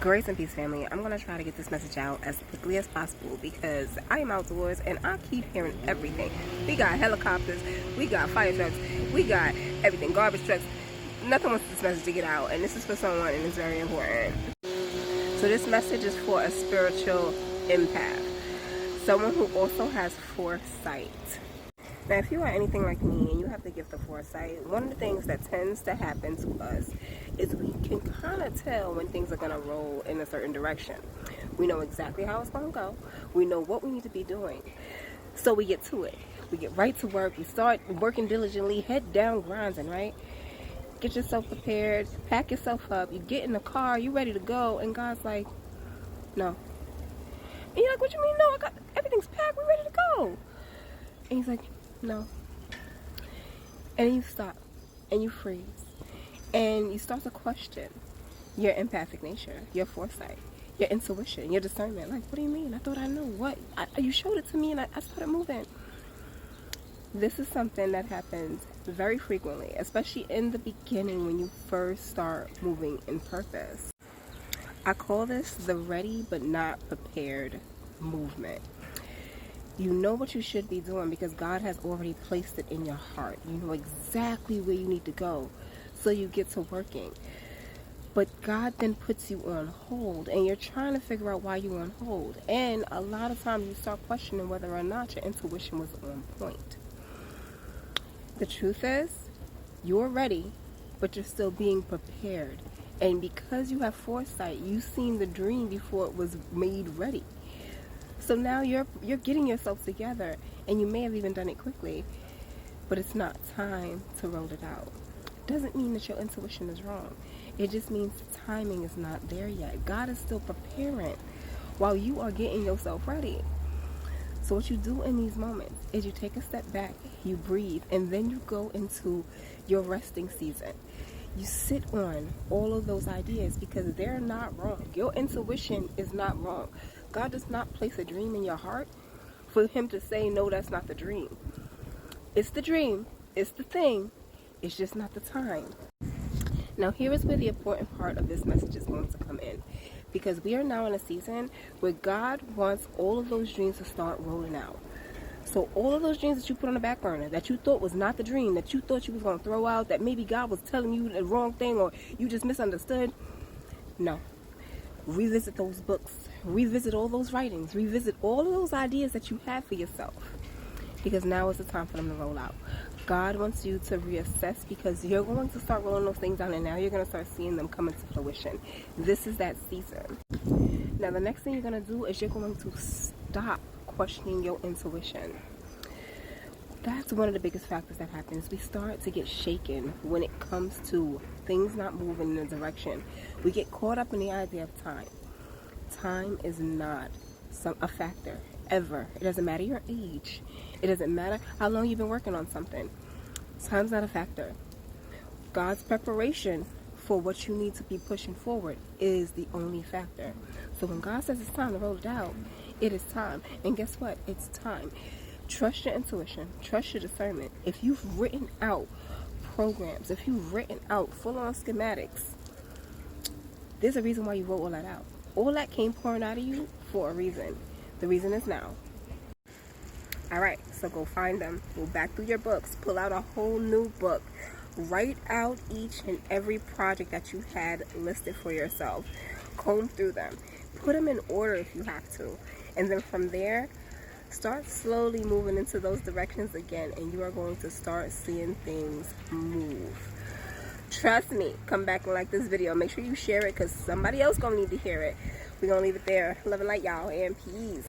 Grace and peace, family. I'm going to try to get this message out as quickly as possible because I am outdoors and I keep hearing everything. We got helicopters, we got fire trucks, we got everything, garbage trucks. Nothing wants this message to get out, and this is for someone, and it's very important. So this message is for a spiritual empath, someone who also has foresight. Now, if you are anything like me and you have the gift of foresight, one of the things that tends to happen to us is we can kind of tell when things are going to roll in a certain direction. We know exactly how it's going to go. We know what we need to be doing. So we get to it. We get right to work. We start working diligently, head down grinding, right? Get yourself prepared, pack yourself up. You get in the car, you ready to go, and God's like, no. And you're like, what you mean no? Everything's packed, we're ready to go. And he's like, no. And then you stop and you freeze and you start to question your empathic nature, your foresight, your intuition, your discernment. Like, what do you mean? I thought I knew. What? You showed it to me and I started moving. This is something that happens very frequently, especially in the beginning when you first start moving in purpose. I call this the ready but not prepared movement. You know what you should be doing because God has already placed it in your heart. You know exactly where you need to go, so you get to working. But God then puts you on hold, and you're trying to figure out why you're on hold. And a lot of times you start questioning whether or not your intuition was on point. The truth is, you're ready, but you're still being prepared. And because you have foresight, you've seen the dream before it was made ready. So now you're getting yourself together, and you may have even done it quickly, but it's not time to roll it out. Doesn't mean that your intuition is wrong. It just means the timing is not there yet. God is still preparing while you are getting yourself ready. So what you do in these moments is you take a step back, you breathe, and then you go into your resting season. You sit on all of those ideas because they're not wrong. Your intuition is not wrong. God does not place a dream in your heart for him to say, no, that's not the dream. It's the dream. It's the thing. It's just not the time. Now, here is where the important part of this message is going to come in. Because we are now in a season where God wants all of those dreams to start rolling out. So all of those dreams that you put on the back burner, that you thought was not the dream, that you thought you was going to throw out, that maybe God was telling you the wrong thing or you just misunderstood, no. Revisit those books. Revisit all those writings. Revisit all of those ideas that you had for yourself. Because now is the time for them to roll out. God wants you to reassess because you're going to start rolling those things down and now you're going to start seeing them come into fruition. This is that season. Now the next thing you're going to do is you're going to stop questioning your intuition. That's one of the biggest factors that happens. We start to get shaken when it comes to things not moving in a direction. We get caught up in the idea of time. Time is not a factor, ever. It doesn't matter your age. It doesn't matter how long you've been working on something. Time's not a factor. God's preparation for what you need to be pushing forward is the only factor. So when God says it's time to roll it out, it is time. And guess what? It's time. Trust your intuition. Trust your discernment. If you've written out programs, if you've written out full-on schematics, there's a reason why you wrote all that out. All that came pouring out of you for a reason. The reason is now. Alright, so go find them. Go back through your books. Pull out a whole new book. Write out each and every project that you had listed for yourself. Comb through them. Put them in order if you have to. And then from there, start slowly moving into those directions again, and you are going to start seeing things move. Trust me. Come back and like this video. Make sure you share it because somebody else gonna need to hear it. We're gonna leave it there. Love and light, y'all, and peace.